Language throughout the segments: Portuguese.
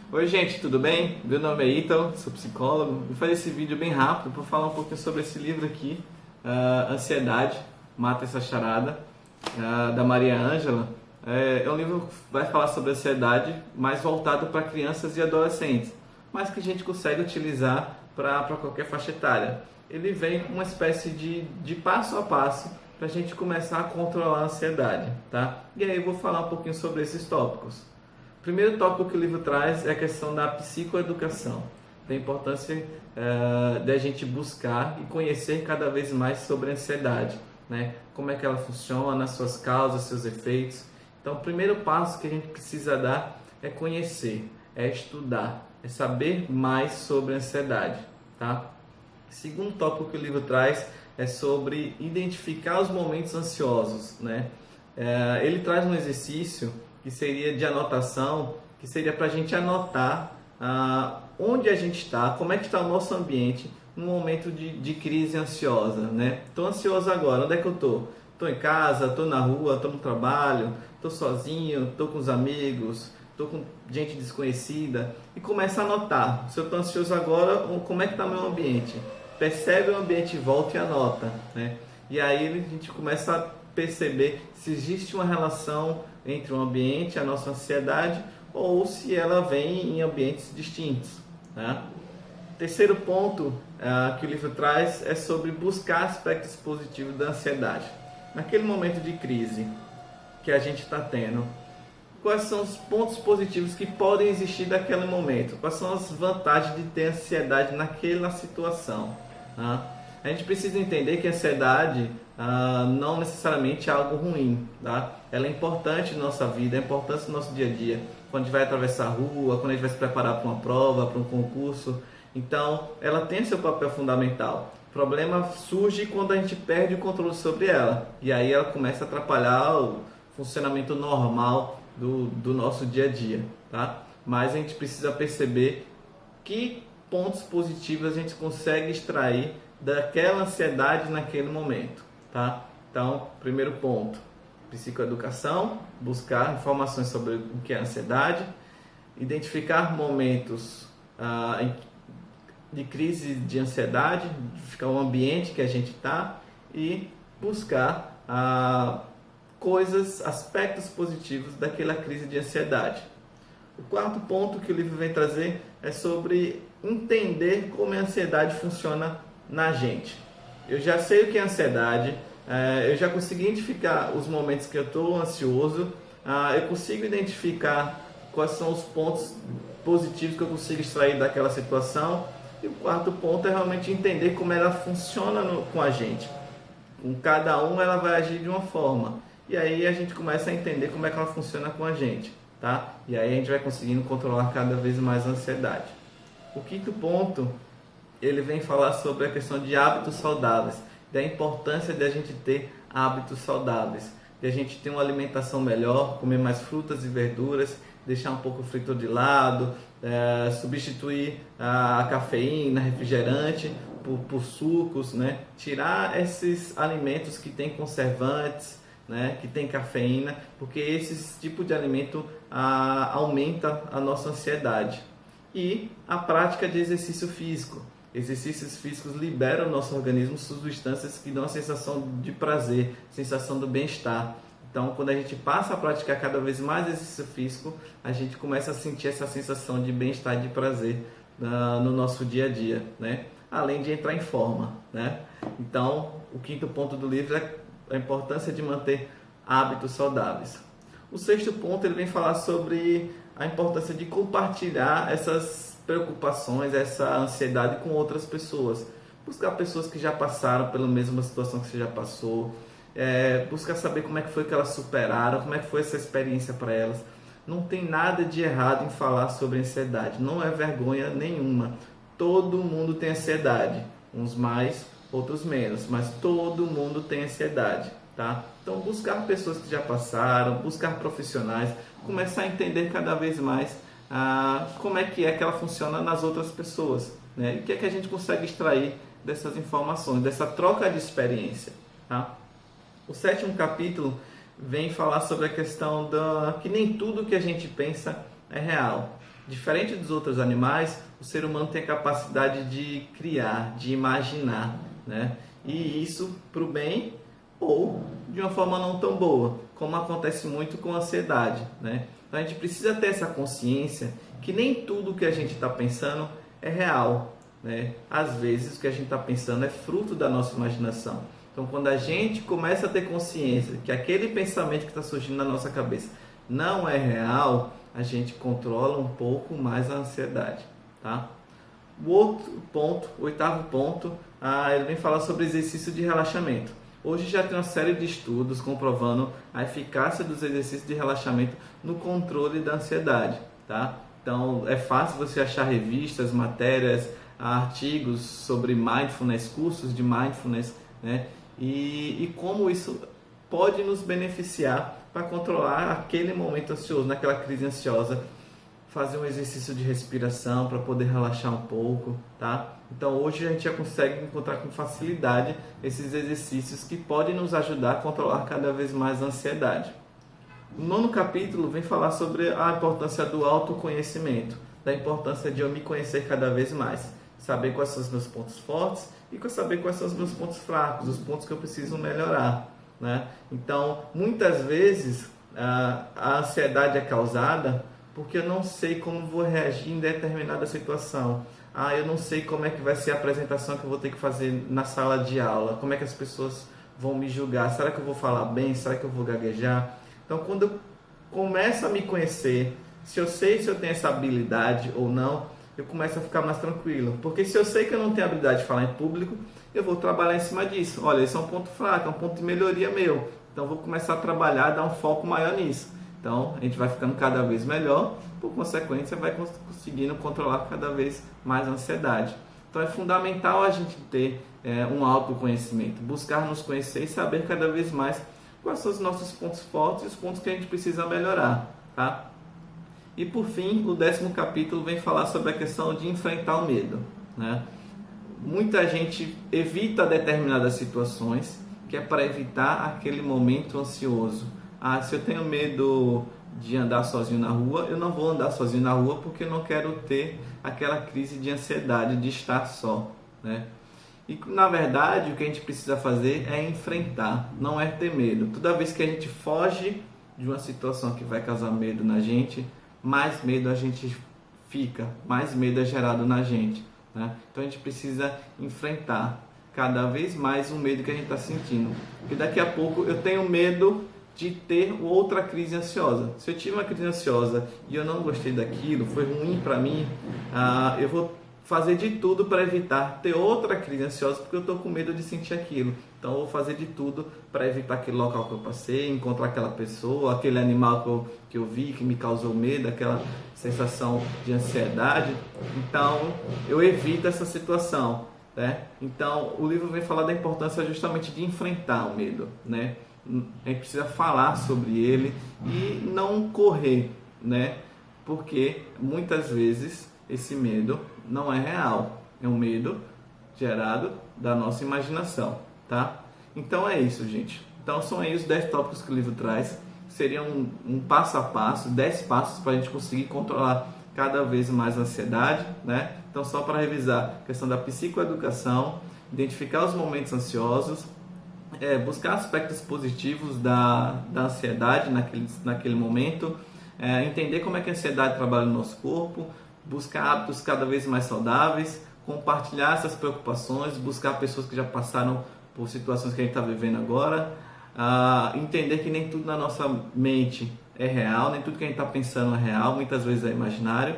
Oi gente, tudo bem? Meu nome é Ítalo, sou psicólogo. Vou fazer esse vídeo bem rápido para falar um pouquinho sobre esse livro aqui, Ansiedade, Mata essa Charada, da Maria Ângela. É um livro que vai falar sobre ansiedade, mais voltado para crianças e adolescentes, mas que a gente consegue utilizar para qualquer faixa etária. Ele vem com uma espécie de passo a passo para a gente começar a controlar a ansiedade, tá? E aí eu vou falar um pouquinho sobre esses tópicos. O primeiro tópico que o livro traz é a questão da psicoeducação, da importância de a gente buscar e conhecer cada vez mais sobre a ansiedade, né? Como é que ela funciona, as suas causas, seus efeitos. Então, o primeiro passo que a gente precisa dar é conhecer, é estudar, é saber mais sobre a ansiedade, tá? O segundo tópico que o livro traz é sobre identificar os momentos ansiosos, né? Ele traz um exercício que seria de anotação, que seria para a gente anotar onde a gente está, como é que está o nosso ambiente no momento de crise ansiosa, né? Estou ansioso agora, onde é que eu estou? Estou em casa, estou na rua, estou no trabalho, estou sozinho, estou com os amigos, estou com gente desconhecida, e começa a anotar. Se eu estou ansioso agora, como é que está o meu ambiente? Percebe o ambiente em volta e anota, né? E aí a gente começa a perceber se existe uma relação entre o ambiente e a nossa ansiedade, ou se ela vem em ambientes distintos, né? Terceiro ponto que o livro traz é sobre buscar aspectos positivos da ansiedade. Naquele momento de crise que a gente está tendo, quais são os pontos positivos que podem existir daquele momento? Quais são as vantagens de ter ansiedade naquela situação, né? A gente precisa entender que a ansiedade não necessariamente é algo ruim, tá? Ela é importante na nossa vida, é importante no nosso dia a dia. Quando a gente vai atravessar a rua, quando a gente vai se preparar para uma prova, para um concurso. Então, ela tem seu papel fundamental. O problema surge quando a gente perde o controle sobre ela. E aí ela começa a atrapalhar o funcionamento normal do nosso dia a dia, tá? Mas a gente precisa perceber que pontos positivos a gente consegue extrair daquela ansiedade naquele momento, tá? Então, primeiro ponto, psicoeducação, buscar informações sobre o que é ansiedade, identificar momentos de crise de ansiedade, ficar o ambiente que a gente está e buscar aspectos positivos daquela crise de ansiedade. O quarto ponto que o livro vem trazer é sobre entender como a ansiedade funciona na gente. Eu já sei o que é ansiedade, eu já consegui identificar os momentos que eu estou ansioso, eu consigo identificar quais são os pontos positivos que eu consigo extrair daquela situação. E o quarto ponto é realmente entender como ela funciona com a gente. Com cada um ela vai agir de uma forma. E aí a gente começa a entender como é que ela funciona com a gente, tá? E aí a gente vai conseguindo controlar cada vez mais a ansiedade. O quinto ponto, ele vem falar sobre a questão de hábitos saudáveis, da importância de a gente ter hábitos saudáveis, de a gente ter uma alimentação melhor, comer mais frutas e verduras, deixar um pouco o frito de lado, substituir a cafeína, refrigerante por sucos, né? Tirar esses alimentos que têm conservantes, né? Que tem cafeína, porque esse tipo de alimento aumenta a nossa ansiedade. E a prática de exercício físico. Exercícios físicos liberam o nosso organismo substâncias que dão a sensação de prazer, sensação do bem-estar. Então, quando a gente passa a praticar cada vez mais exercício físico, a gente começa a sentir essa sensação de bem-estar e de prazer no nosso dia a dia, né? Além de entrar em forma, né? Então, o quinto ponto do livro é a importância de manter hábitos saudáveis. O sexto ponto, ele vem falar sobre a importância de compartilhar essas preocupações, essa ansiedade com outras pessoas. Buscar pessoas que já passaram pela mesma situação que você já passou, buscar saber como é que foi que elas superaram, como é que foi essa experiência para elas. Não tem nada de errado em falar sobre ansiedade, não é vergonha nenhuma. Todo mundo tem ansiedade, uns mais, outros menos, mas todo mundo tem ansiedade, tá? Então buscar pessoas que já passaram, buscar profissionais, começar a entender cada vez mais como é que ela funciona nas outras pessoas, né? E o que é que a gente consegue extrair dessas informações, dessa troca de experiência, tá? O sétimo capítulo vem falar sobre a questão que nem tudo que a gente pensa é real. Diferente dos outros animais, o ser humano tem a capacidade de criar, de imaginar, né? E isso para o bem ou de uma forma não tão boa, como acontece muito com a ansiedade, né? Então a gente precisa ter essa consciência que nem tudo que a gente está pensando é real, né? Às vezes o que a gente está pensando é fruto da nossa imaginação. Então quando a gente começa a ter consciência que aquele pensamento que está surgindo na nossa cabeça não é real, a gente controla um pouco mais a ansiedade, tá? O outro ponto, o oitavo ponto, ele vem falar sobre exercício de relaxamento. Hoje já tem uma série de estudos comprovando a eficácia dos exercícios de relaxamento no controle da ansiedade, tá? Então é fácil você achar revistas, matérias, artigos sobre mindfulness, cursos de mindfulness, né? E como isso pode nos beneficiar para controlar aquele momento ansioso, naquela crise ansiosa, fazer um exercício de respiração para poder relaxar um pouco, tá? Então hoje a gente já consegue encontrar com facilidade esses exercícios que podem nos ajudar a controlar cada vez mais a ansiedade. O 9º capítulo vem falar sobre a importância do autoconhecimento, da importância de eu me conhecer cada vez mais, saber quais são os meus pontos fortes e saber quais são os meus pontos fracos, os pontos que eu preciso melhorar, né? Então, muitas vezes a ansiedade é causada porque eu não sei como vou reagir em determinada situação. Eu não sei como é que vai ser a apresentação que eu vou ter que fazer na sala de aula, como é que as pessoas vão me julgar, será que eu vou falar bem, será que eu vou gaguejar? Então, quando eu começo a me conhecer, se eu sei se eu tenho essa habilidade ou não, eu começo a ficar mais tranquilo. Porque se eu sei que eu não tenho habilidade de falar em público, eu vou trabalhar em cima disso. Olha, esse é um ponto fraco, é um ponto de melhoria meu. Então, eu vou começar a trabalhar, dar um foco maior nisso. Então, a gente vai ficando cada vez melhor, por consequência, vai conseguindo controlar cada vez mais a ansiedade. Então, é fundamental a gente ter um autoconhecimento, buscar nos conhecer e saber cada vez mais quais são os nossos pontos fortes e os pontos que a gente precisa melhorar, tá? E por fim, o 10º capítulo vem falar sobre a questão de enfrentar o medo, né? Muita gente evita determinadas situações que é para evitar aquele momento ansioso. Se eu tenho medo de andar sozinho na rua, eu não vou andar sozinho na rua porque eu não quero ter aquela crise de ansiedade de estar só, né? E na verdade o que a gente precisa fazer é enfrentar, não é ter medo. Toda vez que a gente foge de uma situação que vai causar medo na gente, mais medo a gente fica, mais medo é gerado na gente, né? Então a gente precisa enfrentar cada vez mais o medo que a gente está sentindo. Porque daqui a pouco eu tenho medo de ter outra crise ansiosa. Se eu tive uma crise ansiosa e eu não gostei daquilo, foi ruim para mim, eu vou fazer de tudo para evitar ter outra crise ansiosa, porque eu estou com medo de sentir aquilo. Então eu vou fazer de tudo para evitar aquele local que eu passei, encontrar aquela pessoa, aquele animal que eu vi, que me causou medo, aquela sensação de ansiedade. Então eu evito essa situação, né? Então o livro vem falar da importância justamente de enfrentar o medo, né? A gente precisa falar sobre ele e não correr, né? Porque muitas vezes esse medo não é real, é um medo gerado da nossa imaginação, tá? Então é isso, gente. Então são aí os 10 tópicos que o livro traz. Seriam um passo a passo, 10 passos para a gente conseguir controlar cada vez mais a ansiedade, né? Então só para revisar, questão da psicoeducação, identificar os momentos ansiosos, buscar aspectos positivos da ansiedade naquele momento, entender como é que a ansiedade trabalha no nosso corpo, buscar hábitos cada vez mais saudáveis, compartilhar essas preocupações, buscar pessoas que já passaram por situações que a gente está vivendo agora, entender que nem tudo na nossa mente é real, nem tudo que a gente está pensando é real, muitas vezes é imaginário,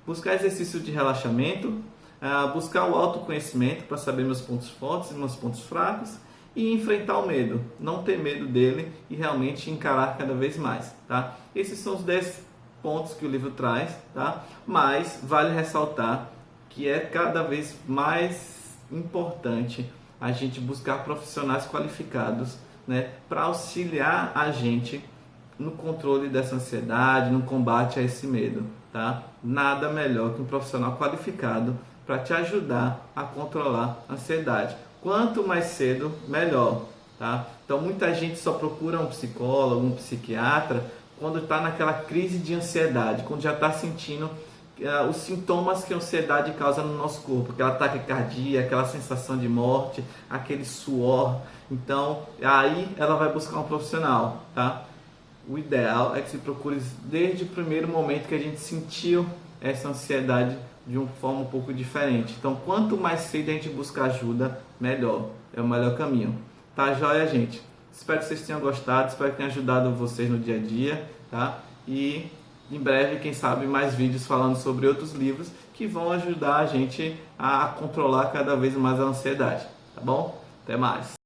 buscar exercício de relaxamento, buscar o autoconhecimento para saber meus pontos fortes e meus pontos fracos, e enfrentar o medo, não ter medo dele e realmente encarar cada vez mais, tá? Esses são os 10 pontos que o livro traz, tá? Mas vale ressaltar que é cada vez mais importante a gente buscar profissionais qualificados, né, para auxiliar a gente no controle dessa ansiedade, no combate a esse medo, tá? Nada melhor que um profissional qualificado para te ajudar a controlar a ansiedade. Quanto mais cedo, melhor, tá? Então muita gente só procura um psicólogo, um psiquiatra quando está naquela crise de ansiedade, quando já está sentindo os sintomas que a ansiedade causa no nosso corpo, aquela taquicardia, aquela sensação de morte, aquele suor. Então, aí ela vai buscar um profissional, tá? O ideal é que se procure desde o primeiro momento que a gente sentiu essa ansiedade de uma forma um pouco diferente. Então, quanto mais cedo a gente buscar ajuda, melhor. É o melhor caminho. Tá joia, gente? Espero que vocês tenham gostado, espero que tenha ajudado vocês no dia a dia, tá? E em breve, quem sabe, mais vídeos falando sobre outros livros que vão ajudar a gente a controlar cada vez mais a ansiedade, tá bom? Até mais!